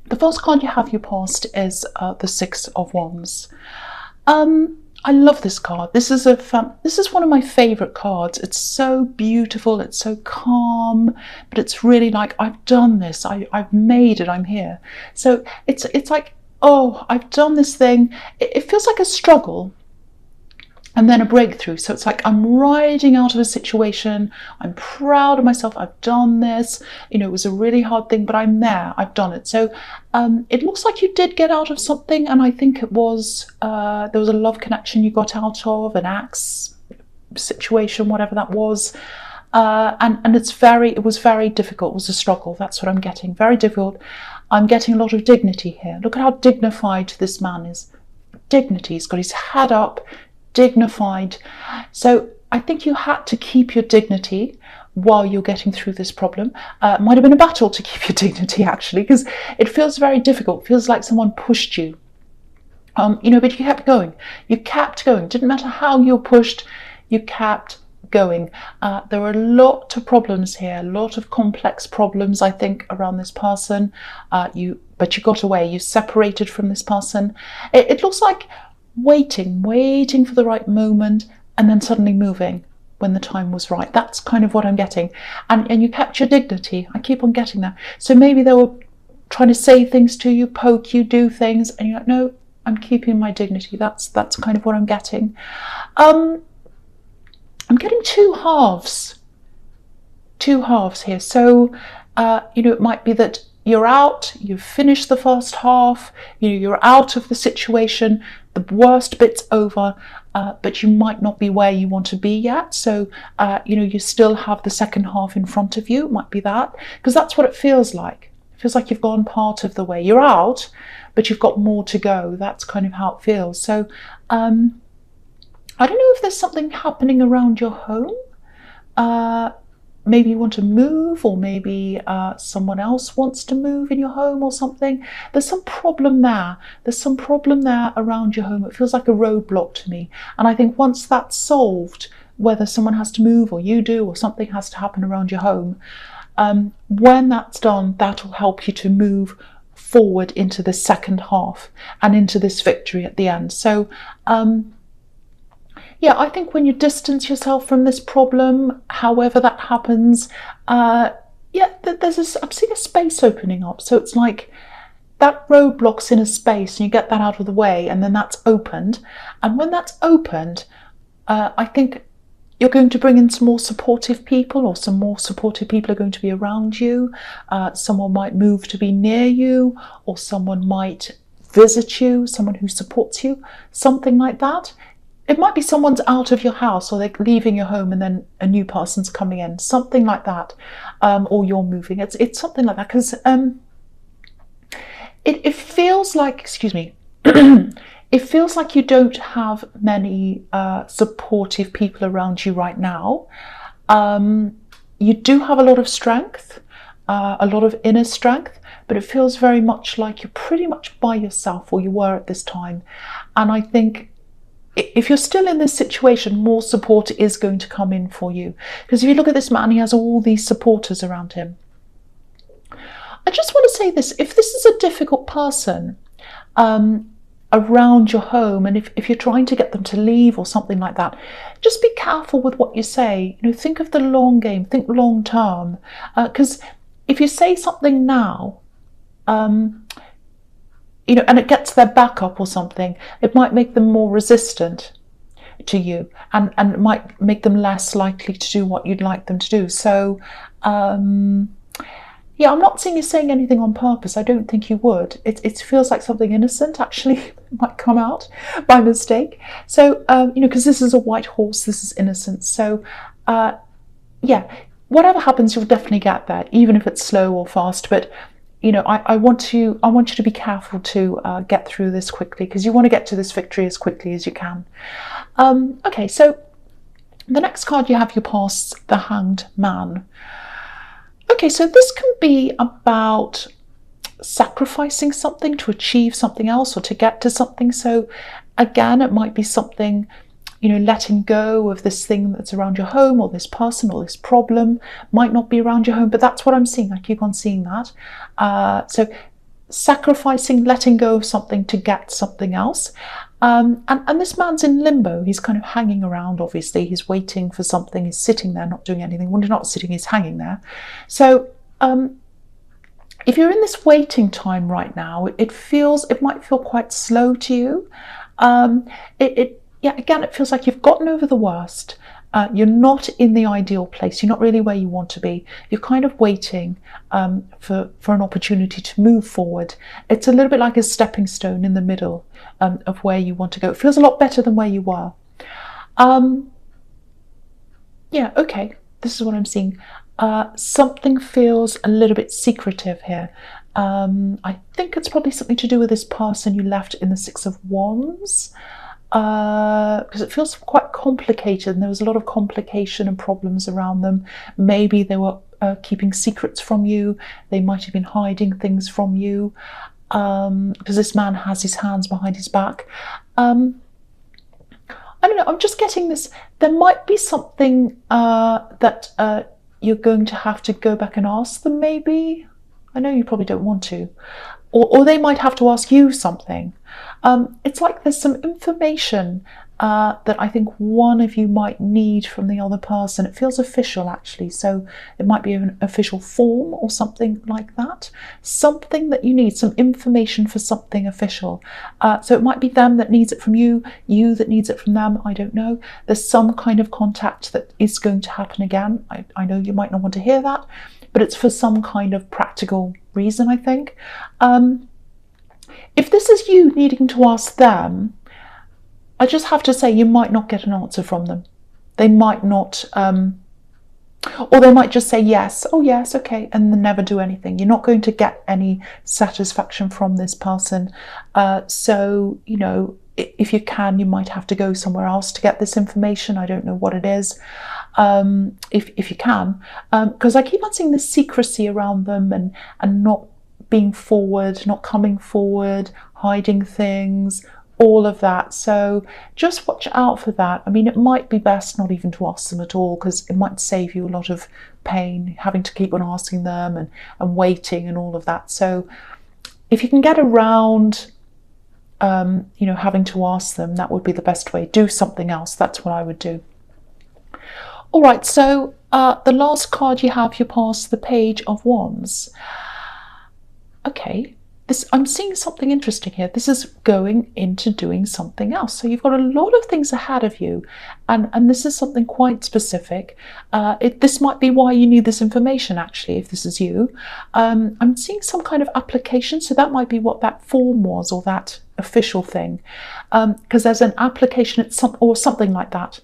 The first card you have your past is the Six of Wands. I love this card. This is one of my favorite cards. It's so beautiful, it's so calm, but it's really like, I've done this, I've made it, I'm here. So it's like, oh, I've done this thing. It feels like a struggle and then a breakthrough. So it's like, I'm riding out of a situation, I'm proud of myself, I've done this, you know, it was a really hard thing, but I'm there, I've done it. So it looks like you did get out of something, and I think it was, there was a love connection you got out of, an ex situation, whatever that was. And it was very difficult, it was a struggle, that's what I'm getting, very difficult. I'm getting a lot of dignity here. Look at how dignified this man is. Dignity, he's got his head up, dignified. So I think you had to keep your dignity while you're getting through this problem. It might have been a battle to keep your dignity, actually, because it feels very difficult. It feels like someone pushed you, you know, but you kept going. You kept going. Didn't matter how you were pushed, you kept going. There were a lot of problems here, a lot of complex problems, I think, around this person. But you got away. You separated from this person. It looks like waiting for the right moment, and then suddenly moving when the time was right. That's kind of what I'm getting. And you kept your dignity. I keep on getting that. So maybe they were trying to say things to you, poke you, do things, and you're like, no, I'm keeping my dignity. That's kind of what I'm getting. I'm getting two halves here. So you know, it might be that you're out, you've finished the first half, you know, you're out of the situation, the worst bit's over, but you might not be where you want to be yet. So, you know, you still have the second half in front of you. It might be that, because that's what it feels like. It feels like you've gone part of the way. You're out, but you've got more to go. That's kind of how it feels. So, I don't know if there's something happening around your home. Maybe you want to move, or maybe someone else wants to move in your home or something. There's some problem there. There's some problem there around your home. It feels like a roadblock to me. And I think once that's solved, whether someone has to move or you do, or something has to happen around your home, when that's done, that'll help you to move forward into the second half and into this victory at the end. So, yeah, I think when you distance yourself from this problem, however that happens, yeah, I'm seeing a space opening up. So it's like that roadblock's in a space, and you get that out of the way, and then that's opened. And when that's opened, I think you're going to bring in some more supportive people, or some more supportive people are going to be around you. Someone might move to be near you, or someone might visit you, someone who supports you, something like that. It might be someone's out of your house, or they're leaving your home and then a new person's coming in, something like that, or you're moving. It's something like that, because it feels like, excuse me, it feels like you don't have many supportive people around you right now. You do have a lot of strength, a lot of inner strength, but it feels very much like you're pretty much by yourself, or you were at this time. And I think if you're still in this situation, more support is going to come in for you. Because if you look at this man, he has all these supporters around him. I just want to say this: if this is a difficult person around your home, and if you're trying to get them to leave or something like that, just be careful with what you say. You know, think of the long game, think long term. Because if you say something now, you know, and it gets their back up or something, it might make them more resistant to you, and it might make them less likely to do what you'd like them to do. So, yeah, I'm not saying you're saying anything on purpose. I don't think you would. It feels like something innocent, actually, might come out by mistake. So, you know, because this is a white horse, this is innocent. So, yeah, whatever happens, you'll definitely get there, even if it's slow or fast. But you know, I want you to be careful to get through this quickly, because you want to get to this victory as quickly as you can. Okay, so the next card you have your past, the Hanged Man. Okay, so this can be about sacrificing something to achieve something else, or to get to something. So again, it might be something, you know, letting go of this thing that's around your home, or this person, or this problem might not be around your home, but that's what I'm seeing. I keep on seeing that. So sacrificing, letting go of something to get something else. And this man's in limbo. He's kind of hanging around, obviously. He's waiting for something. He's sitting there, not doing anything. When he's not sitting, he's hanging there. So if you're in this waiting time right now, it might feel quite slow to you. Again, it feels like you've gotten over the worst. You're not in the ideal place. You're not really where you want to be. You're kind of waiting for an opportunity to move forward. It's a little bit like a stepping stone in the middle of where you want to go. It feels a lot better than where you were. Okay, this is what I'm seeing. Something feels a little bit secretive here. I think it's probably something to do with this person you left in the Six of Wands. Because it feels quite complicated, and there was a lot of complication and problems around them. Maybe they were keeping secrets from you. They might have been hiding things from you, because this man has his hands behind his back. I don't know, I'm just getting this. There might be something that you're going to have to go back and ask them, maybe. I know you probably don't want to. Or they might have to ask you something. It's like there's some information that I think one of you might need from the other person. It feels official, actually, so it might be an official form or something like that. Something that you need, some information for something official. So it might be them that needs it from you, you that needs it from them, I don't know. There's some kind of contact that is going to happen again. I know you might not want to hear that, but it's for some kind of practical reason, I think. If this is you needing to ask them, I just have to say you might not get an answer from them. They might not, or they might just say yes, oh yes, okay, and then never do anything. You're not going to get any satisfaction from this person. So, you know, if you can, you might have to go somewhere else to get this information. I don't know what it is. If you can, because I keep on seeing the secrecy around them and not being forward, not coming forward, hiding things, all of that. So just watch out for that. I mean, it might be best not even to ask them at all, because it might save you a lot of pain having to keep on asking them and waiting and all of that. So if you can get around having to ask them, that would be the best way. Do something else. That's what I would do. All right, so the last card you have, you pass the Page of Wands. Okay, I'm seeing something interesting here. This is going into doing something else. So you've got a lot of things ahead of you, and this is something quite specific. This might be why you need this information, actually, if this is you. I'm seeing some kind of application, so that might be what that form was, or that official thing, because there's an application or something like that.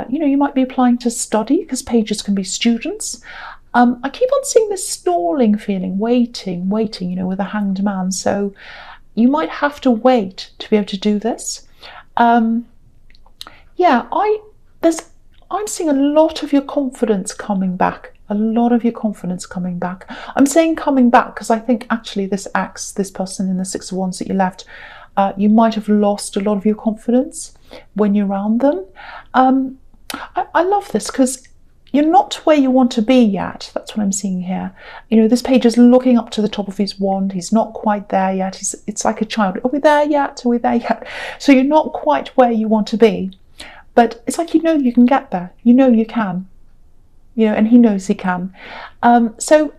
You might be applying to study, because pages can be students. I keep on seeing this stalling feeling, waiting, with a hanged man. So you might have to wait to be able to do this. I'm seeing a lot of your confidence coming back. I'm saying coming back because I think actually this person in the Six of Wands that you left, you might have lost a lot of your confidence when you're around them. I love this because you're not where you want to be yet. That's what I'm seeing here. This page is looking up to the top of his wand. He's not quite there yet. It's like a child. Are we there yet? Are we there yet? So you're not quite where you want to be. But it's like you can get there. You can. And he knows he can. So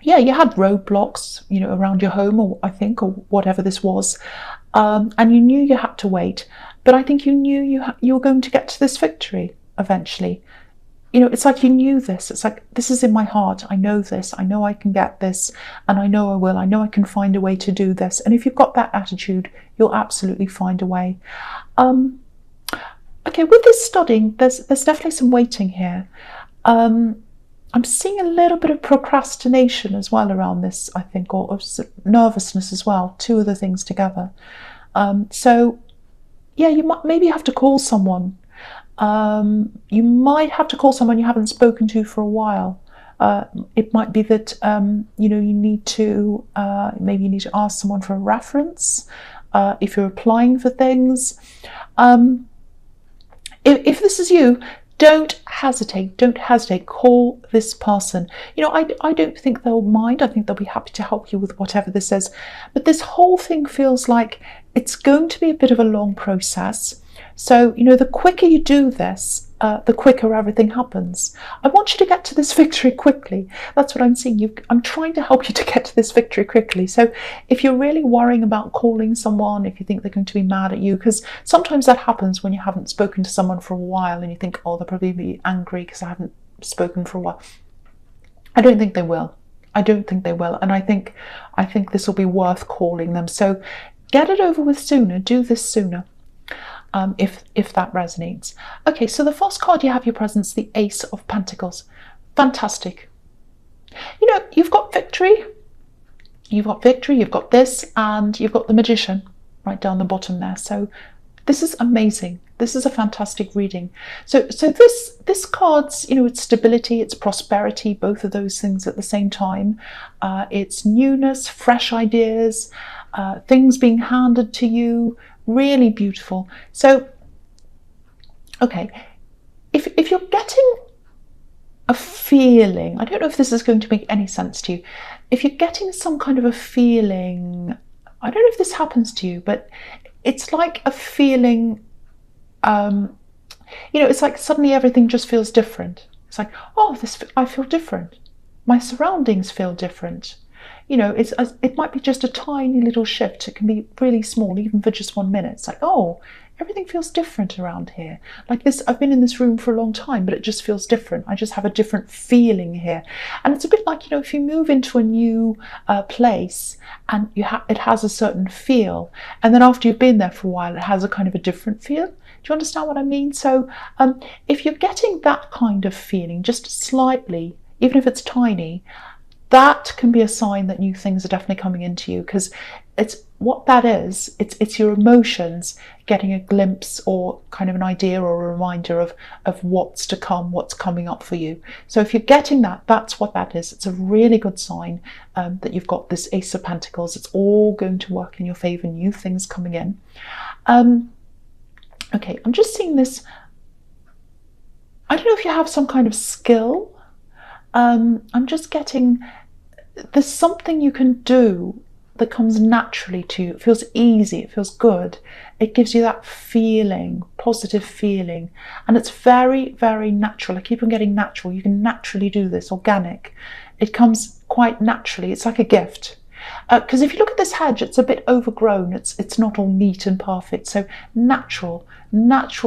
you had roadblocks, around your home, or whatever this was. And you knew you had to wait. But I think you knew you were going to get to this victory eventually. It's like you knew this. It's like, this is in my heart. I know this. I know I can get this. And I know I will. I know I can find a way to do this. And if you've got that attitude, you'll absolutely find a way. Okay, with this studying, there's definitely some waiting here. I'm seeing a little bit of procrastination as well around this, I think, or nervousness as well. Two of the things together. You might maybe have to call someone. You might have to call someone you haven't spoken to for a while. It might be that you need to maybe you need to ask someone for a reference if you're applying for things. If this is you, don't hesitate, call this person. You know, I don't think they'll mind. I think they'll be happy to help you with whatever this is. But this whole thing feels like it's going to be a bit of a long process. So, you know, the quicker you do this, the quicker everything happens. I want you to get to this victory quickly. That's what I'm seeing. I'm trying to help you to get to this victory quickly. So if you're really worrying about calling someone, if you think they're going to be mad at you, because sometimes that happens when you haven't spoken to someone for a while and you think, oh, they'll probably be angry because I haven't spoken for a while. I don't think they will. I don't think they will. And I think this will be worth calling them. So get it over with sooner. Do this sooner. If that resonates. Okay, so the first card you have your presence, the Ace of Pentacles. Fantastic. You know, you've got victory. You've got victory, you've got this, and you've got the Magician right down the bottom there. So this is amazing. This is a fantastic reading. So this card's, you know, it's stability, it's prosperity, both of those things at the same time. It's newness, fresh ideas, things being handed to you. Really beautiful. So, okay, if you're getting a feeling, I don't know if this is going to make any sense to you, if you're getting some kind of a feeling, I don't know if this happens to you, but it's like a feeling, you know, it's like suddenly everything just feels different. It's like, oh, I feel different. My surroundings feel different. You know, it might be just a tiny little shift. It can be really small, even for just 1 minute. It's like, oh, everything feels different around here. Like this, I've been in this room for a long time, but it just feels different. I just have a different feeling here. And it's a bit like, you know, if you move into a new place and it has a certain feel, and then after you've been there for a while, it has a kind of a different feel. Do you understand what I mean? So if you're getting that kind of feeling, just slightly, even if it's tiny, that can be a sign that new things are definitely coming into you, because it's what that is. It's your emotions getting a glimpse or kind of an idea or a reminder of what's to come, what's coming up for you. So if you're getting that, that's what that is. It's a really good sign that you've got this Ace of Pentacles. It's all going to work in your favor, new things coming in. Okay, I'm just seeing this. I don't know if you have some kind of skill. I'm just getting, there's something you can do that comes naturally to you. It feels easy, it feels good. It gives you that feeling, positive feeling. And it's very, very natural. I keep on getting natural. You can naturally do this, organic. It comes quite naturally. It's like a gift. Because if you look at this hedge, it's a bit overgrown. It's not all neat and perfect. So natural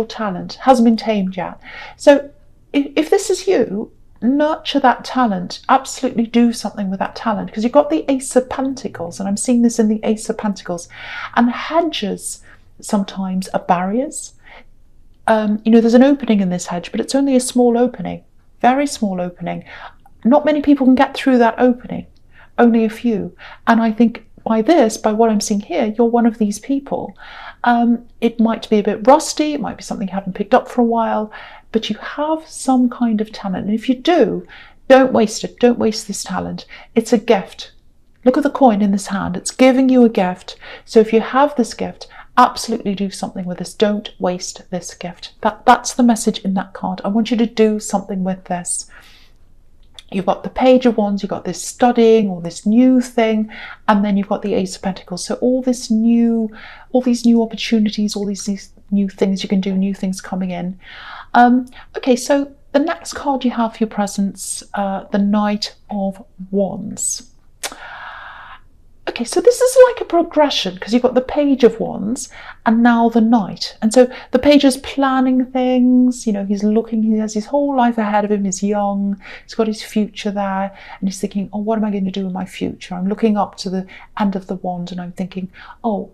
talent hasn't been tamed yet. So if this is you, nurture that talent. Absolutely do something with that talent, because you've got the Ace of Pentacles, and I'm seeing this in the Ace of Pentacles. And hedges sometimes are barriers. You know, there's an opening in this hedge, but it's only a small opening, very small opening. Not many people can get through that opening, only a few. And I think by what I'm seeing here, you're one of these people. It might be a bit rusty, it might be something you haven't picked up for a while, but you have some kind of talent. And if you do, don't waste it. Don't waste this talent. It's a gift. Look at the coin in this hand. It's giving you a gift. So if you have this gift, absolutely do something with this. Don't waste this gift. That's the message in that card. I want you to do something with this. You've got the Page of Wands, you've got this studying or this new thing, and then you've got the Ace of Pentacles. So all these new opportunities, all these new things you can do, new things coming in. Okay, so the next card you have for your presence, the Knight of Wands. Okay, so this is like a progression, because you've got the Page of Wands and now the Knight. And so the Page is planning things, you know, he has his whole life ahead of him, he's young, he's got his future there, and he's thinking, oh, what am I going to do in my future? I'm looking up to the end of the wand and I'm thinking, oh,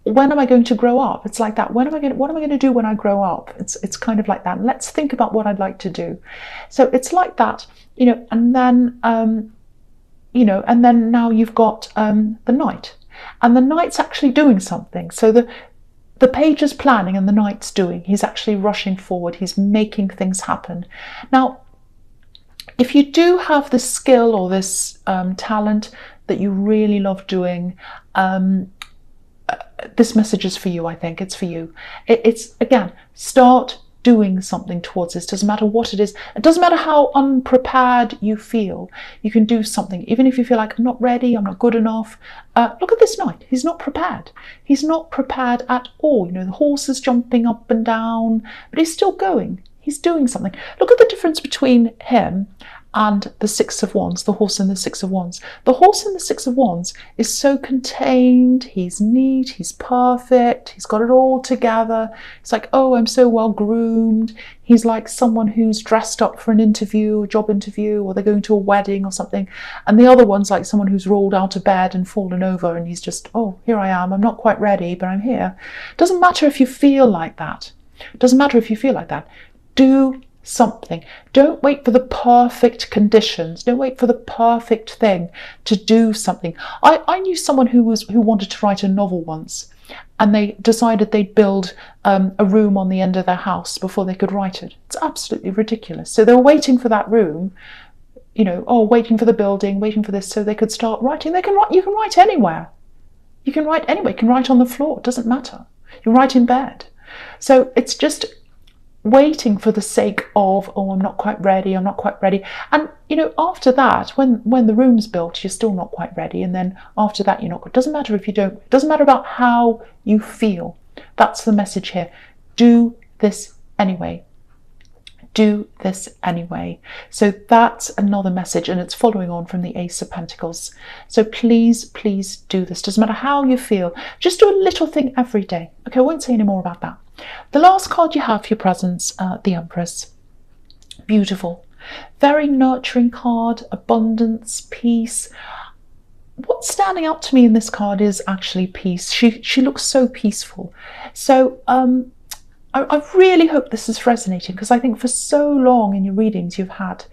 when am I going to grow up? It's like that. What am I going to do when I grow up? It's kind of like that. Let's think about what I'd like to do. So it's like that, you know, and then you know, and then now you've got the Knight, and the Knight's actually doing something. So the Page is planning and the Knight's doing. He's actually rushing forward. He's making things happen. Now, if you do have this skill or this talent that you really love doing, this message is for you. I think it's for you. It's again, start doing something towards this. Doesn't matter what it is. It doesn't matter how unprepared you feel. You can do something. Even if you feel like, I'm not ready, I'm not good enough. Look at this knight. He's not prepared. He's not prepared at all. You know, the horse is jumping up and down, but he's still going. He's doing something. Look at the difference between him and the Six of Wands, the horse and the Six of Wands. The horse in the Six of Wands is so contained, he's neat, he's perfect, he's got it all together. It's like, oh, I'm so well groomed. He's like someone who's dressed up for an interview, a job interview, or they're going to a wedding or something. And the other one's like someone who's rolled out of bed and fallen over, and he's just, oh, here I am. I'm not quite ready, but I'm here. Doesn't matter if you feel like that. Doesn't matter if you feel like that. Do something. Don't wait for the perfect conditions. Don't wait for the perfect thing to do something. I knew someone who wanted to write a novel once, and they decided they'd build a room on the end of their house before they could write it. It's absolutely ridiculous. So they were waiting for that room, you know, waiting for the building, waiting for this so they could start writing. You can write anywhere. You can write anywhere. You can write on the floor. It doesn't matter. You can write in bed. So it's just waiting for the sake of, oh, I'm not quite ready, I'm not quite ready. And, you know, after that, when the room's built, you're still not quite ready. And then after that, you're not. It doesn't matter if you don't. It doesn't matter about how you feel. That's the message here. Do this anyway. Do this anyway. So that's another message, and it's following on from the Ace of Pentacles. So please, please do this. Doesn't matter how you feel. Just do a little thing every day. Okay, I won't say any more about that. The last card you have for your presents, the Empress. Beautiful. Very nurturing card, abundance, peace. What's standing out to me in this card is actually peace. She looks so peaceful. So I really hope this is resonating, because I think for so long in your readings you've had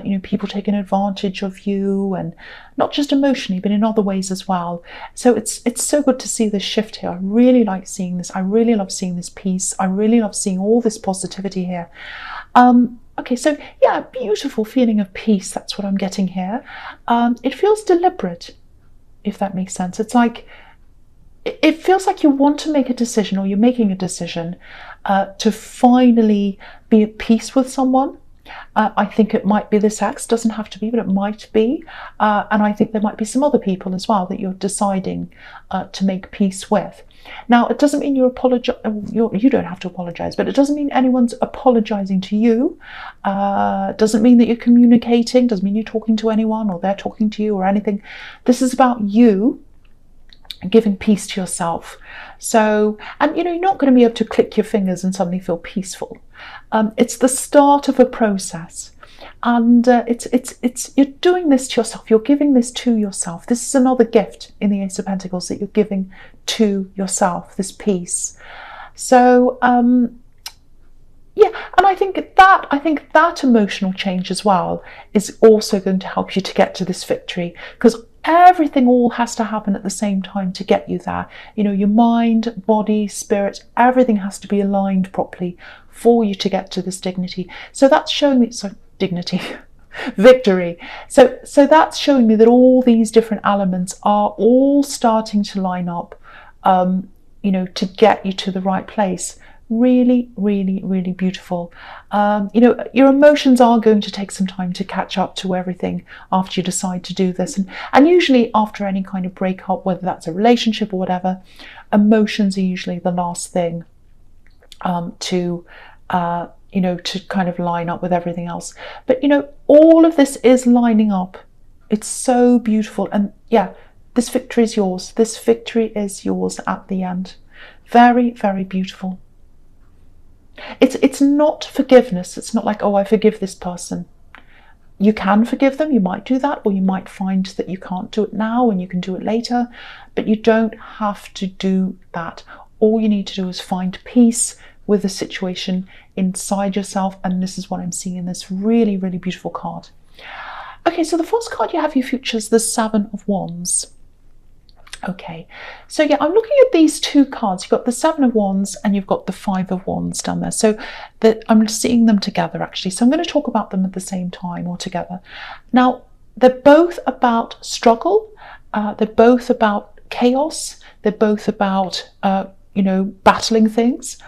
you know, people taking advantage of you, and not just emotionally but in other ways as well. So it's so good to see this shift here. I really like seeing this. I really love seeing this peace. I really love seeing all this positivity here. Okay, so yeah, beautiful feeling of peace. That's what I'm getting here. It feels deliberate, if that makes sense. It's like, it feels like you want to make a decision, or you're making a decision to finally be at peace with someone. I think it might be this ex, doesn't have to be, but it might be. And I think there might be some other people as well that you're deciding to make peace with. Now, it doesn't mean you don't have to apologize, but it doesn't mean anyone's apologizing to you. Doesn't mean that you're communicating, doesn't mean you're talking to anyone or they're talking to you or anything. This is about you giving peace to yourself. So, and you know, you're not going to be able to click your fingers and suddenly feel peaceful. It's the start of a process, and you're doing this to yourself. You're giving this to yourself. This is another gift in the Ace of Pentacles that you're giving to yourself, this peace. So yeah, and I think that emotional change as well is also going to help you to get to this victory, because everything all has to happen at the same time to get you there. You know, your mind, body, spirit, everything has to be aligned properly for you to get to this dignity. So that's showing me, victory. So that's showing me that all these different elements are all starting to line up, you know, to get you to the right place. Really, really, really beautiful. You know, your emotions are going to take some time to catch up to everything after you decide to do this. And usually after any kind of breakup, whether that's a relationship or whatever, emotions are usually the last thing to you know, to kind of line up with everything else. But you know, all of this is lining up. It's so beautiful. And yeah, this victory is yours. This victory is yours at the end. Very, very beautiful. It's not forgiveness. It's not like, oh, I forgive this person. You can forgive them. You might do that, or you might find that you can't do it now and you can do it later, but you don't have to do that. All you need to do is find peace with the situation inside yourself, and this is what I'm seeing in this really, really beautiful card. Okay, so the first card you have your features the Seven of Wands. Okay, so yeah, I'm looking at these two cards. You've got the Seven of Wands and you've got the Five of Wands down there. So I'm seeing them together actually. So I'm going to talk about them at the same time or together. Now, they're both about struggle. They're both about chaos. They're both about you know, battling things.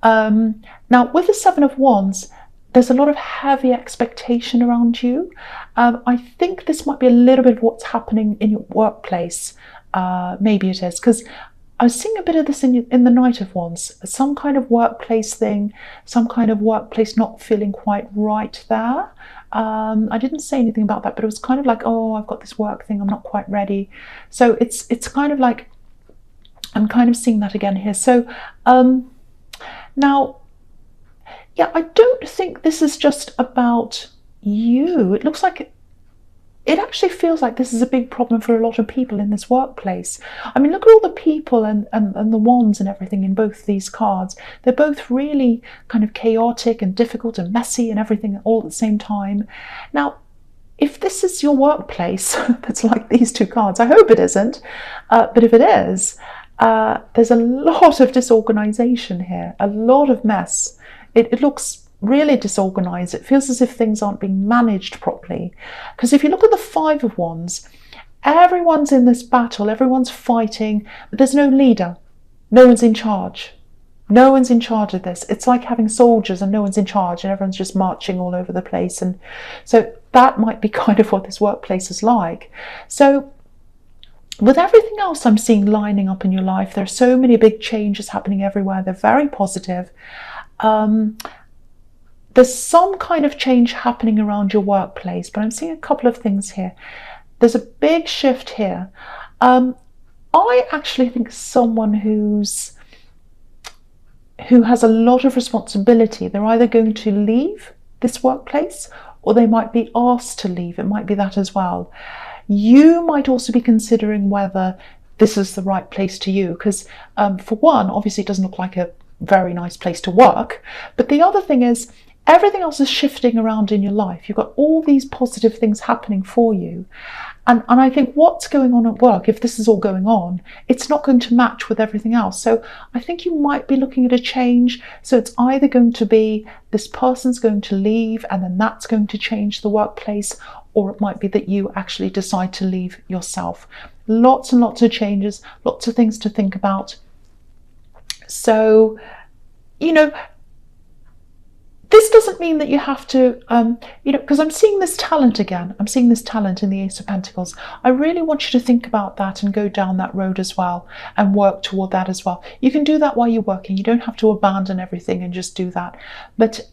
Now, with the Seven of Wands, there's a lot of heavy expectation around you. I think this might be a little bit of what's happening in your workplace. Maybe it is, because I was seeing a bit of this in the Knight of Wands, some kind of workplace thing, some kind of workplace not feeling quite right there. I didn't say anything about that, but it was kind of like, oh, I've got this work thing, I'm not quite ready. So it's kind of like, I'm kind of seeing that again here. So now, yeah, I don't think this is just about you. It looks like it actually feels like this is a big problem for a lot of people in this workplace. I mean, look at all the people and the wands and everything in both these cards. They're both really kind of chaotic and difficult and messy and everything all at the same time. Now, if this is your workplace that's like these two cards, I hope it isn't, but if it is, there's a lot of disorganization here, a lot of mess. It looks really disorganized. It feels as if things aren't being managed properly. Because if you look at the Five of Wands, everyone's in this battle, everyone's fighting, but there's no leader. No one's in charge. No one's in charge of this. It's like having soldiers and no one's in charge and everyone's just marching all over the place. And so that might be kind of what this workplace is like. So with everything else I'm seeing lining up in your life, there are so many big changes happening everywhere. They're very positive. There's some kind of change happening around your workplace, but I'm seeing a couple of things here. There's a big shift here. I actually think someone who has a lot of responsibility, they're either going to leave this workplace or they might be asked to leave. It might be that as well. You might also be considering whether this is the right place to you, because for one, obviously it doesn't look like a very nice place to work, but the other thing is everything else is shifting around in your life. You've got all these positive things happening for you. And I think what's going on at work, if this is all going on, it's not going to match with everything else. So I think you might be looking at a change. So it's either going to be this person's going to leave and then that's going to change the workplace, or it might be that you actually decide to leave yourself. Lots and lots of changes, lots of things to think about. So, you know, this doesn't mean that you have to, you know, because I'm seeing this talent again. I'm seeing this talent in the Ace of Pentacles. I really want you to think about that and go down that road as well and work toward that as well. You can do that while you're working. You don't have to abandon everything and just do that. But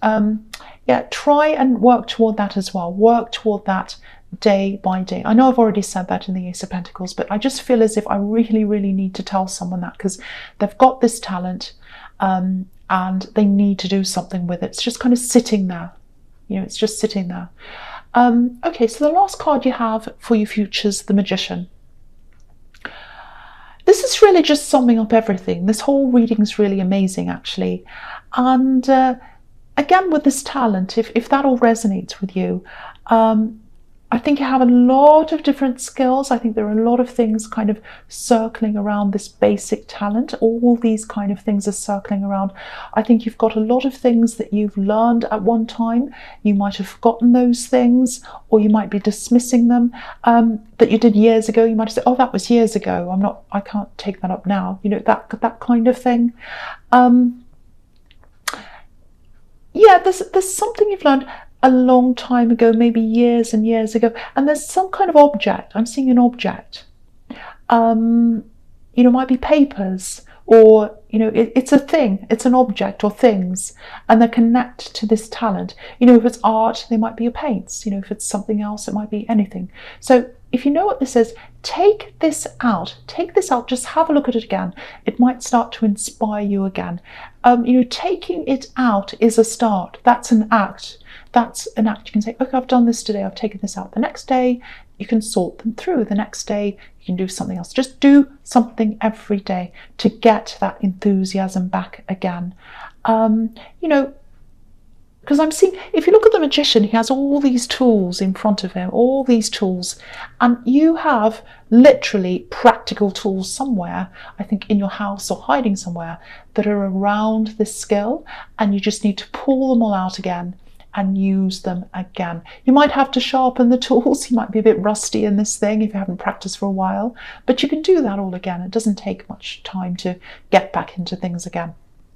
yeah, try and work toward that as well. Work toward that day by day. I know I've already said that in the Ace of Pentacles, but I just feel as if I really, really need to tell someone that, because they've got this talent. And they need to do something with it. It's just kind of sitting there. You know, it's just sitting there. Okay, so the last card you have for your futures, the Magician. This is really just summing up everything. This whole reading is really amazing, actually. And again, with this talent, if that all resonates with you, I think you have a lot of different skills. I think there are a lot of things kind of circling around this basic talent. All these kind of things are circling around. I think you've got a lot of things that you've learned at one time. You might have forgotten those things, or you might be dismissing them that you did years ago. You might have said, oh, that was years ago. I can't take that up now. You know, that kind of thing. Yeah, there's something you've learned a long time ago, maybe years and years ago, and there's some kind of object. I'm seeing an object. You know, might be papers, or you know, it's a thing, it's an object or things, and they connect to this talent. You know, if it's art, they might be your paints. You know, if it's something else, it might be anything. So if you know what this is, take this out, just have a look at it again. It might start to inspire you again. You know, taking it out is a start. That's an act. That's an act. You can say, okay, I've done this today, I've taken this out. The next day, you can sort them through. The next day, you can do something else. Just do something every day to get that enthusiasm back again. You know, because I'm seeing, if you look at the Magician, he has all these tools in front of him, all these tools, and you have literally practical tools somewhere, I think in your house or hiding somewhere, that are around this skill, and you just need to pull them all out again and use them again. You might have to sharpen the tools. You might be a bit rusty in this thing if you haven't practiced for a while, but you can do that all again. It doesn't take much time to get back into things again.